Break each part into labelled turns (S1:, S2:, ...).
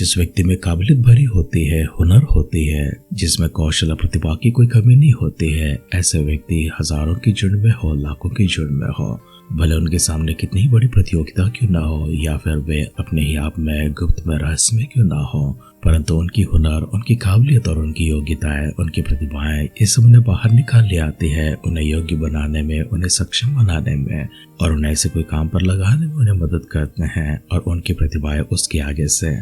S1: जिस व्यक्ति में काबिलियत भरी होती है, हुनर होती है, जिसमें कौशल प्रतिभा की कोई कमी नहीं होती है, ऐसे व्यक्ति हजारों की झुंड में हो, लाखों की झुंड में हो, भले उनके सामने कितनी ही बड़ी प्रतियोगिता क्यों ना हो या फिर वे अपने ही आप में गुप्त में रहस्य में क्यों ना हो, परंतु उनकी हुनर, उनकी काबिलियत और उनकी योग्यताएं, उनकी प्रतिभाएं ये सब उन्हें बाहर निकाल ले आती है, उन्हें योग्य बनाने में, उन्हें सक्षम बनाने में और उन्हें ऐसे कोई काम पर लगाने में उन्हें मदद करते हैं। और उनकी प्रतिभाएं उसके आगे से,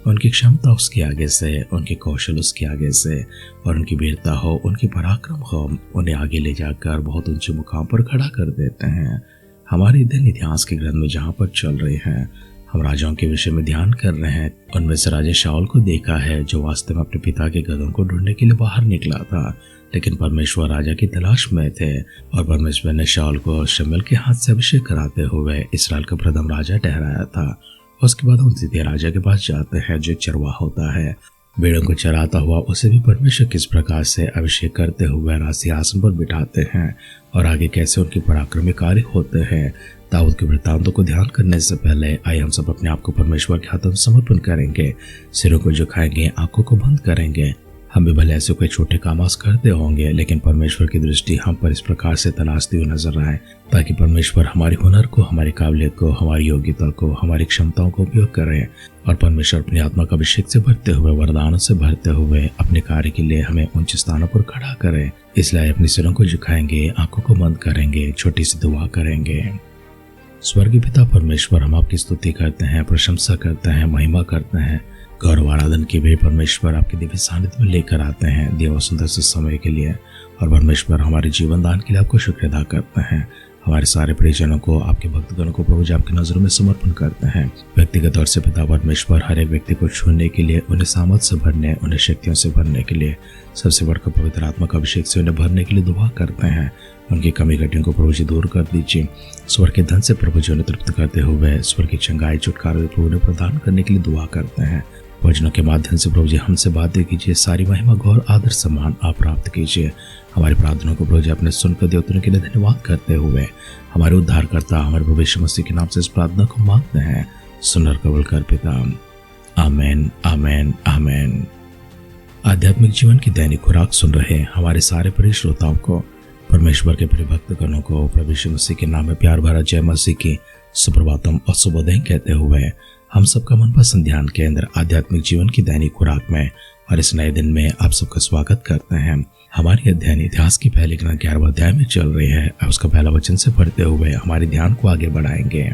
S1: उनकी क्षमता उसके आगे से, उनके कौशल उसके आगे से और उनकी वीरता हो, उनकी पराक्रम हो, उन्हें आगे ले जाकर बहुत ऊंचे मुकाम पर खड़ा कर देते हैं। हमारे दिन इतिहास के ग्रंथ में जहाँ पर चल रहे हैं, हम राजाओं के विषय में ध्यान कर रहे हैं। उनमें से राजा शाऊल को देखा है, जो वास्तव में अपने पिता के कदम को ढूंढने के लिए बाहर निकला था, लेकिन परमेश्वर राजा की तलाश में थे और परमेश्वर ने शाऊल को शमूएल के हाथ से अभिषेक कराते हुए इसराइल का प्रथम राजा ठहराया था। उसके बाद हम द्वितीय राजा के पास जाते हैं, जो चरवाहा होता है, भेड़ों को चराता हुआ। उसे भी परमेश्वर किस प्रकार से अभिषेक करते हुए राज सिंहासन पर बिठाते हैं और आगे कैसे उनके पराक्रमी कार्य होते हैं। दाऊद के वृत्तांतों को ध्यान करने से पहले आइए हम सब अपने आप को परमेश्वर के हाथों में समर्पण करेंगे, सिरों को झुकाएंगे, आंखों को बंद करेंगे। हम भी भले ऐसे कोई छोटे काम आज करते होंगे, लेकिन परमेश्वर की दृष्टि हम पर इस प्रकार से तलाशती हुई नजर आए, ताकि परमेश्वर हमारी हुनर को, हमारी काबिलियत को, हमारी योग्यता को, हमारी क्षमताओं को उपयोग करें और परमेश्वर अपनी आत्मा का अभिषेक से भरते हुए, वरदानों से भरते हुए अपने कार्य के लिए हमें ऊंचे स्थानों पर खड़ा करें। इसलिए अपने सिरों को झुकाएंगे, आंखों को बंद करेंगे, छोटी सी दुआ करेंगे। स्वर्गीय पिता परमेश्वर, हम आपकी स्तुति करते हैं, प्रशंसा करते हैं, महिमा करते हैं, गौरव आराधन के भी परमेश्वर आपके दिव्य सानिध्य में लेकर आते हैं दिया सुंदर से समय के लिए। और परमेश्वर हमारे जीवन दान के लिए आपको शुक्र अदा करते हैं। हमारे सारे परिजनों को, आपके भक्तगणों को प्रभु जी आपकी नजरों में समर्पण करते हैं। व्यक्तिगत तौर से पिता परमेश्वर हर एक व्यक्ति को छूने के लिए, उन्हें सामर्थ से भरने, उन्हें शक्तियों से भरने के लिए, सबसे बढ़कर पवित्र आत्मा का अभिषेक से उन्हें भरने के लिए दुआ करते हैं। उनकी कमी घटियों को प्रभु जी दूर कर दीजिए। स्वर के धन से प्रभु जी उन्हें तृप्त करते हुए स्वर की चंगाई, छुटकारा प्रभु ने प्रदान करने के लिए दुआ करते हैं। वचनों के माध्यम से प्रभु जी हमसे बातें कीजिए, सारी महिमा, गौर, आदर, सम्मान आप प्राप्त कीजिए। हमारी प्रार्थना को प्रभु जी अपने सुनकर देवताओं के लिए धन्यवाद करते हुए हमारे उद्धारकर्ता, हमारे प्रभु यीशु मसीह के नाम से इस प्रार्थना को मांगते हैं। सुनर कबूल कर पिता। आमेन, आमेन, आमेन। आध्यात्मिक जीवन की दैनिक खुराक सुन रहे हमारे सारे प्रिय श्रोताओं को, परमेश्वर के प्रिय भक्तगणों को प्रभु यीशु मसीह के नाम में प्यार भरा जय मसीह की सुप्रभातम और शुभोदय कहते हुए हम सबका मनपसंद ध्यान केंद्र आध्यात्मिक जीवन की दैनिक खुराक में और इस नए दिन में आप सबका स्वागत करते हैं। हमारी अध्ययन इतिहास की पहली ग्रंथ 11वें अध्याय में चल रही है। अब उसका पहला वचन से पढ़ते हुए हमारे ध्यान को आगे बढ़ाएंगे।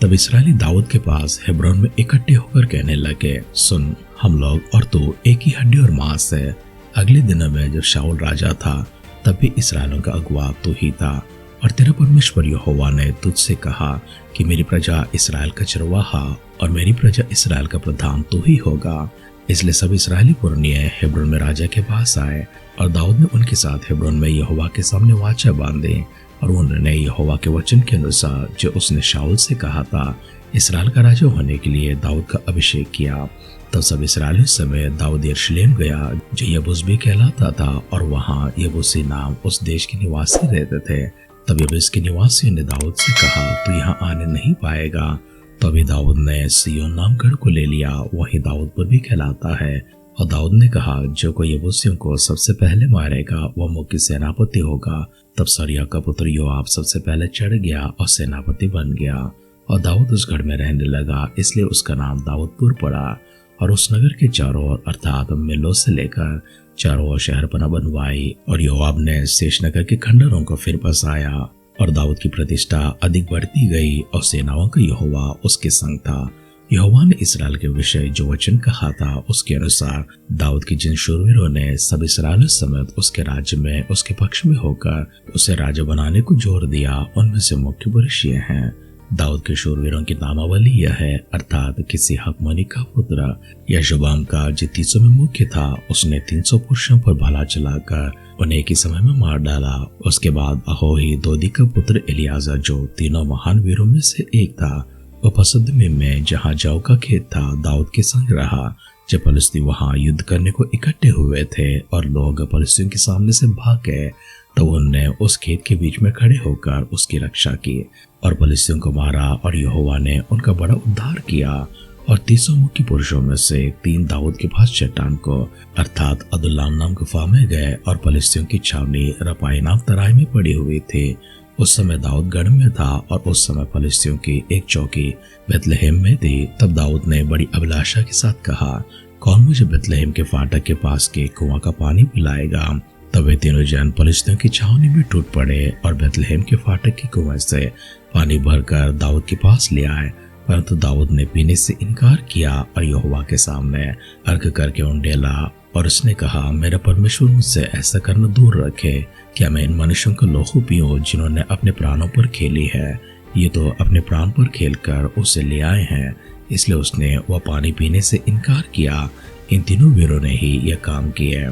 S1: तब इस्राएली दाऊद के पास हेब्रोन में इकट्ठे होकर कहने लगे, सुन, हम लोग और तू एक ही हड्डी और मांस है। अगले दिनों में जब शाऊल राजा था, तब भी इस्राएलियों का अगुआ तू ही था और तेरा परमेश्वर यहोवा ने तुझसे कहा कि मेरी प्रजा इस्राएल का चरवाहा और मेरी प्रजा इस्राएल का प्रधान तू ही होगा। इसलिए सब इस्राएली पुरनिये हेब्रोन में राजा के पास आए और दाऊद ने उनके साथ हेब्रोन में यहोवा के सामने वाचा बांधे और उन्होंने यहोवा के वचन के अनुसार जो उसने शाऊल से कहा था, इस्राएल का राजा होने के लिए दाऊद का अभिषेक किया। तब सब इस्राएली समेत दाऊद यरूशलेम गया, जो यबूस भी कहलाता था, और वहाँ यबूसी नाम उस देश के निवासी रहते थे। तब यबूस के निवासियों ने दाऊद से कहा, तू यहाँ आने नहीं पाएगा। तभी दाऊद ने सिय्योन नाम गढ़ को ले लिया, वही दाऊदपुर भी कहलाता है। और दाऊद ने कहा, जो कोई यबूसियों को सबसे पहले मारेगा वह मुख्य सेनापति होगा। तब सरिया का पुत्र योआब सबसे पहले चढ़ गया और सेनापति बन गया और दाऊद उस गढ़ में रहने लगा, इसलिए उसका नाम दाऊदपुर पड़ा। और उस नगर के चारों ओर अर्थात मिलो से लेकर चारों ओर शहरपना बनवाई और योआब ने शेष नगर के खंडरों को फिर बसाया। और दाऊद की प्रतिष्ठा अधिक बढ़ती गई और सेनाओं का यहोवा उसके संग था। यहोवा ने इस्राएल के विषय जो वचन कहा था, उसके अनुसार दाऊद के जिन शूरवीरों ने सब इस्राएल समेत उसके राज्य में उसके पक्ष में होकर उसे राजा बनाने को जोर दिया, उनमें से मुख्य पुरुष ये हैं। दाऊद के शूरवीरों की नामावली यह है, अर्थात किसी हकमनी का पुत्र यशोबाम का जो 300 में मुख्य था, उसने 300 पुरुषों पर भला चलाकर उन्हें एक ही समय में मार डाला। उसके बाद अहोही दोदी का पुत्र एलियाजर, जो तीनों महान वीरों में से एक था, वह पसुद्दमीम में जहाँ जौ का खेत था दाऊद के संग रहा। जब फलिस्ती वहाँ युद्ध करने को इकट्ठे हुए थे और लोग फलिस्तियों के सामने से भाग गए, तो उन्होंने उस खेत के बीच में खड़े होकर उसकी रक्षा की और फलिस्तियों को मारा और यहोवा ने उनका बड़ा उद्धार किया और 300 मुख्य पुरुषों में से 3 दाऊद के पास चट्टान को अर्थात अदुल्लाम नाम गुफा में गए और फलिस्तियों की छावनी रपाई नाम तराई में पड़ी हुई थी। उस समय दाऊद गढ़ में था और उस समय फलिस्तियों की एक चौकी बेतलहम में थी। तब दाऊद ने बड़ी अभिलाषा के साथ कहा, कौन मुझे बेतलहम के फाटक के पास के कुआं का पानी पिलाएगा। तब वे तीनों जन फलिस्तियों की छावनी में टूट पड़े और बेतलहम के फाटक के कुएं से पानी भरकर दाऊद के पास ले आए। परंतु दाऊद ने पीने से इनकार किया और यहोवा के सामने अर्घ करके उंडेला और उसने कहा, मेरा परमेश्वर मुझसे ऐसा करना दूर रखे, क्या मैं इन मनुष्यों का लहू पीऊं जिन्होंने अपने प्राणों पर खेली है। ये तो अपने प्राण पर खेलकर उसे ले आए हैं। इसलिए उसने वह पानी पीने से इनकार किया। इन तीनों वीरों ने ही यह काम किए।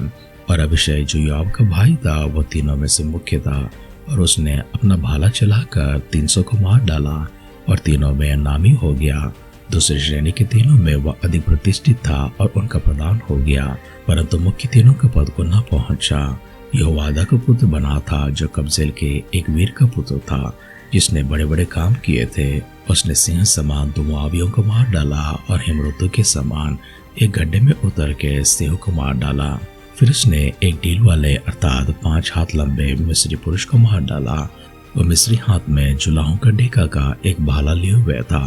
S1: और अभिषेक जो योआब का भाई था वह तीनों में से मुख्य था और उसने अपना भाला चलाकर 300 को मार डाला और तीनों में नामी हो गया। दूसरी श्रेणी के तीनों में वह अधिक प्रतिष्ठित था और उनका प्रदान हो गया, परंतु मुख्य तीनों के पद को न पहुंचा। यहोवादा का पुत्र बना था जो कब्जेल के एक वीर का पुत्र था जिसने बड़े बड़े काम किए थे। उसने सिंह समान 2 मोआबियों को मार डाला और हिमरुतों के समान एक गड्ढे में उतर के सिंह को मार डाला। फिर उसने एक डील वाले अर्थात 5 हाथ लंबे मिस्री पुरुष को मार डाला। वह मिस्री हाथ में जुलाहों का डेका का एक भाला लिए हुए था,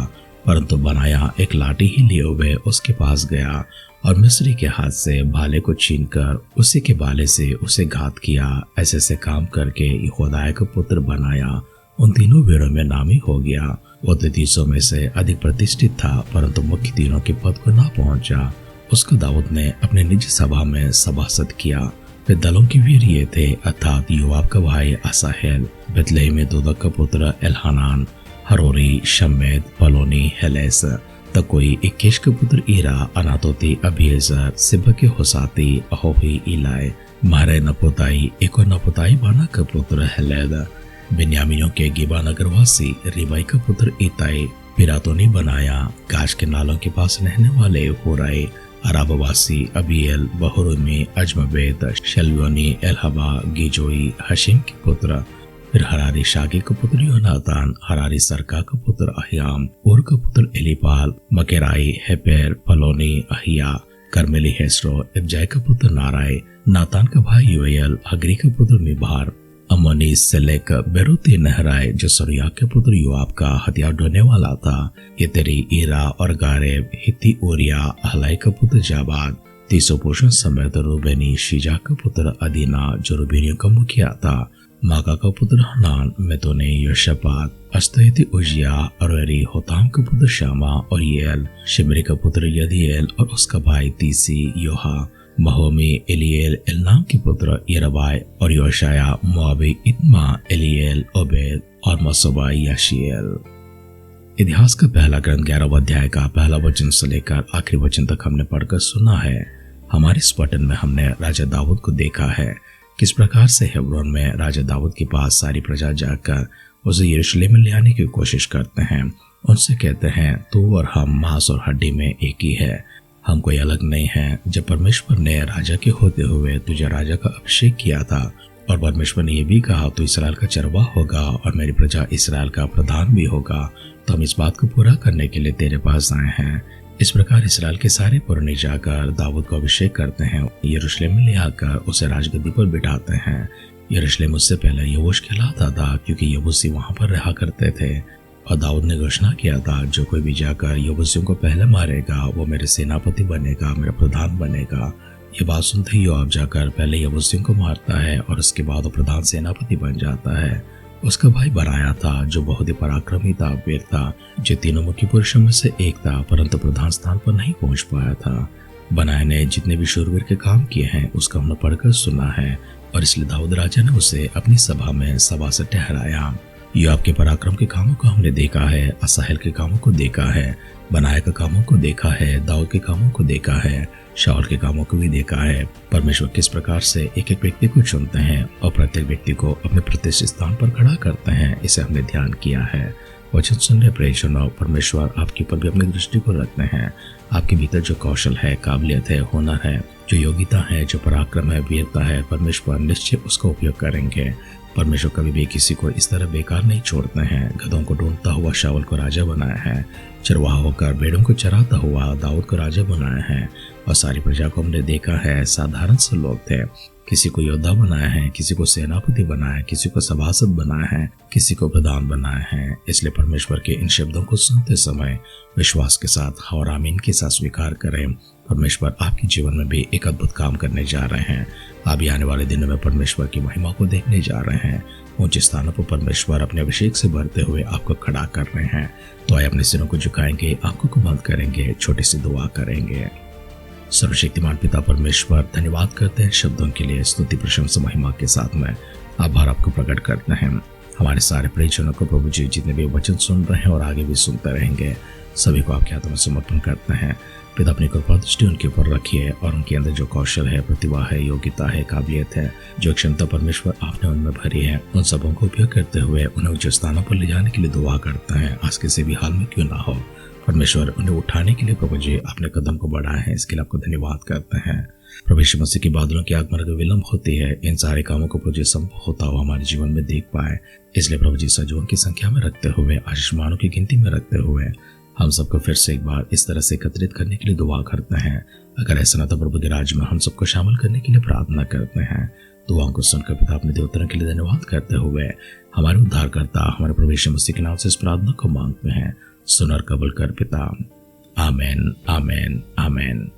S1: परंतु बनाया एक लाठी ही लिए हुए उसके पास गया और मिस्री के हाथ से भाले को छीनकर उसी के भाले से उसे घात किया। ऐसे ऐसे काम करके यहोयादा का पुत्र बनाया उन तीनों वीरों में नामी हो गया। वो 300 में से अधिक प्रतिष्ठित था, परंतु मुख्य तीनों के पद को ना पहुंचा। उसको दाऊद ने अपने निज सभा में सभासद किया। वे दलों के वीर ये थे अर्थात योआब का भाई असाहेल, बेतलहम में दोदक का पुत्र एलहानान, हरोरी, शम्मेद, पलोनी, हेलेस, तकोई, इक्केश के पुत्र ईरा, अनातोती, अबीएजर, सिब्बा के होसाती, अहोही, इलाय, महरे नपोताई, एक और नपोताई बाना का पुत्र हेलेद, बिन्यामीनों के गिबा नगरवासी रिबाई का पुत्र इताई, पिरातोनी बनाया, गाश के नालों के पास रहने वाले होराई, अराबवासी अबीएल, बहरुमी, अजमबेद, शलयोनी, एलहबा, गिजोई, हशीम के पुत्र। फिर हरारी शागे का पुत्र योनातान, हरारी सरका का पुत्र अहियाम, उर का पुत्र एलिपाल, मकेराई, हेपेर, पलोनी, अहिया, करमेली, हेस्रो, इब्जाई का पुत्र नाराय, नातान का भाई योएल, हगरी का पुत्र मिभार, अमोनी, सेलेक, बेरुती, नहराय जो सरुया के पुत्र योआब का हथियार ढोने वाला था, ये तेरी ईरा और गारेब, हित्ती ओरिया, अहलाई का पुत्र जाबाद, 300 पुरुषों समेत रूबेनी, शीजा का पुत्र अदीना जो रूबेनियों का मुखिया था, माका का पुत्र हनान, मेतोने, योशपात, अस्तयती, उजिया, अरोरी, होताम का पुत्र शामा और येल, शिमरी का पुत्र यदिएल और उसका भाई तीसी, योहा, महोमी, एलिएल, एलनाम के पुत्र यरबाय और योशाया, मोआबी, इत्मा, एलिएल, ओबेद और मसोबा, याशिएल। इतिहास का पहला ग्रंथ 11वां अध्याय का पहला वचन से लेकर आखिरी वचन तक हमने पढ़कर सुना है। हमारे इस पठन में हमने राजा दाऊद को देखा है किस प्रकार से हेब्रोन में राजा दाऊद के पास सारी प्रजा जाकर उसे यरूशलेम में ले आने की कोशिश करते हैं। उनसे कहते हैं, तू और हम मांस और हड्डी में एक ही है, हम कोई अलग नहीं है। जब परमेश्वर ने राजा के होते हुए तुझे राजा का अभिषेक किया था और परमेश्वर ने यह भी कहा तू इसराइल का चरवाहा होगा और मेरी प्रजा इसराइल का प्रधान भी होगा, तो हम इस बात को पूरा करने के लिए तेरे पास आए हैं। इस प्रकार इसराइल के सारे पुरनी जाकर दाऊद को अभिषेक करते हैं, यरूशलेम में ले आकर उसे राजगद्दी पर बिठाते हैं। यरूशलेम उससे पहले यबूस कहलाता था क्योंकि यबूसी वहां पर रहा करते थे। और दाऊद ने घोषणा किया था, जो कोई भी जाकर यबूसियों को पहले मारेगा वो मेरे सेनापति बनेगा, मेरा प्रधान बनेगा। ये बात सुनते ही योआब जाकर पहले यबूसियों को मारता है और उसके बाद वो प्रधान सेनापति बन जाता है। उसका भाई बनाया था जो बहुत ही पराक्रमी था, वीर था, जो तीनों मुख्य पुरुषों में से एक था, परंतु प्रधान स्थान पर नहीं पहुंच पाया था। बनाया ने जितने भी शूरवीर के काम किए हैं उसका हमने पढ़कर सुना है और इसलिए दाऊद राजा ने उसे अपनी सभा में सभा से ठहराया। योआब के पराक्रम के कामों को हमने देखा है, असाहेल के कामों को देखा है, बनाया के कामों को देखा है, दाऊद के कामों को देखा है, शाऊल के कामों को भी देखा है। परमेश्वर किस प्रकार से एक एक व्यक्ति को चुनते हैं और प्रत्येक व्यक्ति को अपने प्रतिष्ठित स्थान पर खड़ा करते हैं, इसे हमने ध्यान किया है। वचन सुनने प्रिय सुनो, परमेश्वर आपके ऊपर भी अपनी दृष्टि को रखते हैं। आपके भीतर जो कौशल है, काबिलियत है, हुनर है, जो योग्यता है, जो पराक्रम है, वीरता है, परमेश्वर निश्चय उसका उपयोग करेंगे। परमेश्वर कभी भी किसी को इस तरह बेकार नहीं छोड़ते हैं। गधों को ढूंढता हुआ शाऊल को राजा बनाया है, चरवाहा होकर भेड़ों को चराता हुआ दाऊद को राजा बनाया है, और सारी प्रजा को हमने देखा है साधारण से लोग थे। किसी को योद्धा बनाया है, किसी को सेनापति बनाया है, किसी को सभासद बनाया है, किसी को प्रधान बनाया है। इसलिए परमेश्वर के इन शब्दों को सुनते समय विश्वास के साथ और आमीन के साथ स्वीकार करें। परमेश्वर आपके जीवन में भी एक अद्भुत काम करने जा रहे हैं। अभी आने वाले दिनों में परमेश्वर की महिमा को देखने जा रहे हैं। ऊंचे स्थानों पर परमेश्वर अपने अभिषेक से भरते हुए आपको खड़ा कर रहे हैं। तो आइए अपने सिरों को झुकाएंगे, आंखों को बंद करेंगे, छोटी सी दुआ करेंगे। सर्वशक्तिमान पिता परमेश्वर, धन्यवाद करते हैं शब्दों के लिए। स्तुति प्रशंसा महिमा के साथ में आभार आपको प्रकट करते हैं। हमारे सारे परिजनों को प्रभु जी, जितने भी वचन सुन रहे हैं और आगे भी सुनते रहेंगे, सभी को आपके हाथों में समर्पण करते हैं। पिता अपनी कृपा दृष्टि उनके ऊपर रखिए और उनके अंदर जो कौशल है, प्रतिभा है, योग्यता है, काबिलियत है, जो क्षमता परमेश्वर आपने उनमें भरी है, उन सबों को उपयोग करते हुए उन्हें उच्च स्थानों पर ले जाने के लिए दुआ करते हैं। आज किसी भी हाल में क्यों ना हो, परमेश्वर उन्हें उठाने के लिए प्रभु जी अपने कदम को बढ़ाए हैं। इसके लिए आपको धन्यवाद करते हैं। प्रभु यीशु मसीह की बादलों की आगमन का विलंब होती है, इन सारे कामों को प्रभु जी संभव होता हुआ हमारे जीवन में देख पाए। इसलिए प्रभु जी सजों की संख्या में रखते हुए, आयुष्मानों की गिनती में रखते हुए हम सबको फिर से एक बार इस तरह से एकत्रित करने के लिए दुआ करते हैं। अगर ऐसा ना तो प्रभु के राज्य में हम सबको शामिल करने के लिए प्रार्थना करते हैं। दुआओं को सुनकर पिता अपने देवताओं के लिए धन्यवाद करते हुए हमारे उद्धारकर्ता हमारे प्रभु यीशु मसीह के नाम से इस प्रार्थना को मांगते हैं। सुन और कबूल कर पिता। आमेन, आमेन, आमेन।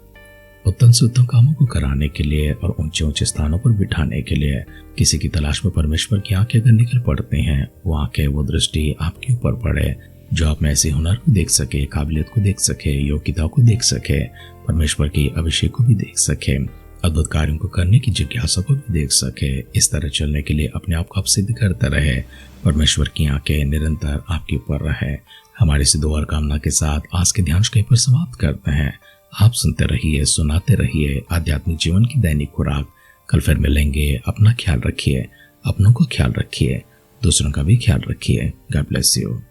S1: उत्तम से उत्तम कामों को कराने के लिए और ऊंचे ऊंचे स्थानों पर बिठाने के लिए किसी की तलाश में परमेश्वर की आंखें अगर निकल पड़ती हैं, वो आंखें, वो दृष्टि आपके ऊपर पड़े जो आप में ऐसे हुनर को देख सके, काबिलियत को देख सके, योग्यता को देख सके, परमेश्वर की अभिषेक को भी देख सके, अद्भुत कार्यों को करने की जिज्ञासा को भी देख सके। इस तरह चलने के लिए अपने आप को आप सिद्ध करते रहे। परमेश्वर की आंखें निरंतर आपके ऊपर रहे। हमारी से दुआ और कामना के साथ आज के ध्यान कहीं पर समाप्त करते हैं। आप सुनते रहिए, सुनाते रहिए आध्यात्मिक जीवन की दैनिक खुराक। कल फिर मिलेंगे। अपना ख्याल रखिए, अपनों को ख्याल रखिए, दूसरों का भी ख्याल रखिए। God bless you.